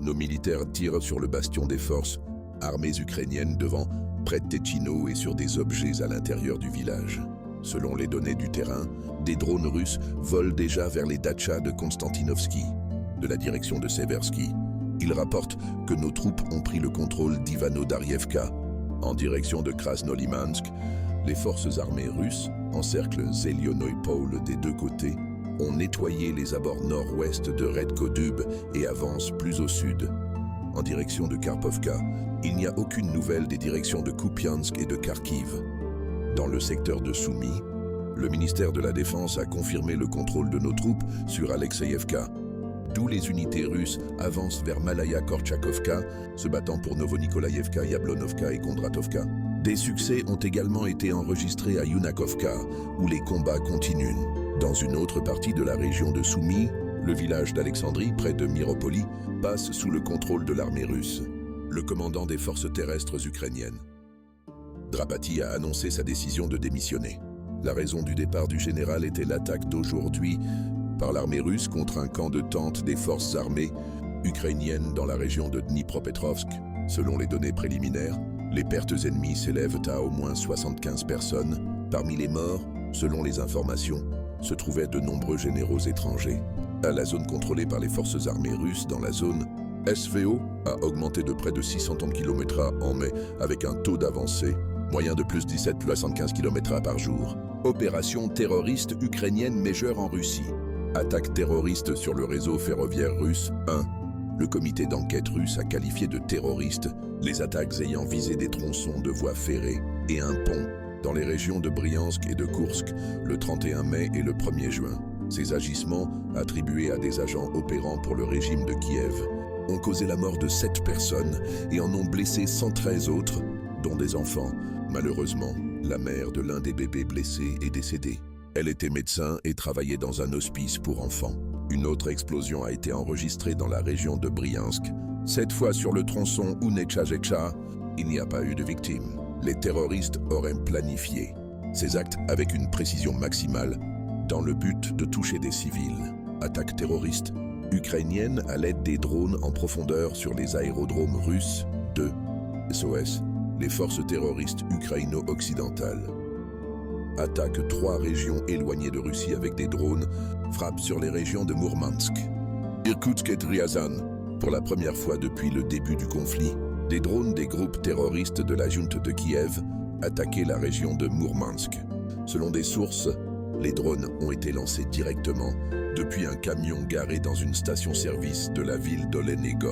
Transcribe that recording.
Nos militaires tirent sur le bastion des forces armées ukrainiennes devant Predtechino et sur des objets à l'intérieur du village. Selon les données du terrain, des drones russes volent déjà vers les dachas de Konstantinovski, de la direction de Seversky. Ils rapportent que nos troupes ont pris le contrôle d'Ivano-Darievka. En direction de Krasnolimansk, les forces armées russes encerclent Zelionoï-Pole des deux côtés, ont nettoyé les abords nord-ouest de Redkodub et avancent plus au sud. En direction de Karpovka, il n'y a aucune nouvelle des directions de Kupiansk et de Kharkiv. Dans le secteur de Soumy, le ministère de la Défense a confirmé le contrôle de nos troupes sur Alexeïevka, d'où les unités russes avancent vers Malaya-Korchakovka, se battant pour Novonikolaïevka, Yablonovka et Kondratovka. Des succès ont également été enregistrés à Yunakovka, où les combats continuent. Dans une autre partie de la région de Soumy, le village d'Alexandrie, près de Miropoli, passe sous le contrôle de l'armée russe. Le commandant des forces terrestres ukrainiennes, Drapati, a annoncé sa décision de démissionner. La raison du départ du général était l'attaque d'aujourd'hui par l'armée russe contre un camp de tente des forces armées ukrainiennes dans la région de Dnipropetrovsk. Selon les données préliminaires, les pertes ennemies s'élèvent à au moins 75 personnes. Parmi les morts, selon les informations, se trouvaient de nombreux généraux étrangers. La zone contrôlée par les forces armées russes dans la zone SVO a augmenté de près de 630 km/h en mai, avec un taux d'avancée moyen de plus 17,75 km/h par jour. Opération terroriste ukrainienne majeure en Russie. Attaque terroriste sur le réseau ferroviaire russe 1. Le comité d'enquête russe a qualifié de terroristes les attaques ayant visé des tronçons de voies ferrées et un pont dans les régions de Bryansk et de Koursk le 31 mai et le 1er juin. Ces agissements, attribués à des agents opérant pour le régime de Kiev, ont causé la mort de 7 personnes et en ont blessé 113 autres, dont des enfants. Malheureusement, la mère de l'un des bébés blessés est décédée. Elle était médecin et travaillait dans un hospice pour enfants. Une autre explosion a été enregistrée dans la région de Bryansk. Cette fois sur le tronçon Ounetcha-Jetcha, il n'y a pas eu de victimes. Les terroristes auraient planifié ces actes avec une précision maximale dans le but de toucher des civils. Attaque terroriste ukrainienne à l'aide des drones en profondeur sur les aérodromes russes de SOS, les forces terroristes ukraino-occidentales. Attaque 3 régions éloignées de Russie avec des drones, frappe sur les régions de Mourmansk, Irkoutsk et Ryazan. Pour la première fois depuis le début du conflit, des drones des groupes terroristes de la junte de Kiev attaquaient la région de Mourmansk. Selon des sources, les drones ont été lancés directement depuis un camion garé dans une station-service de la ville d'Olenegorsk.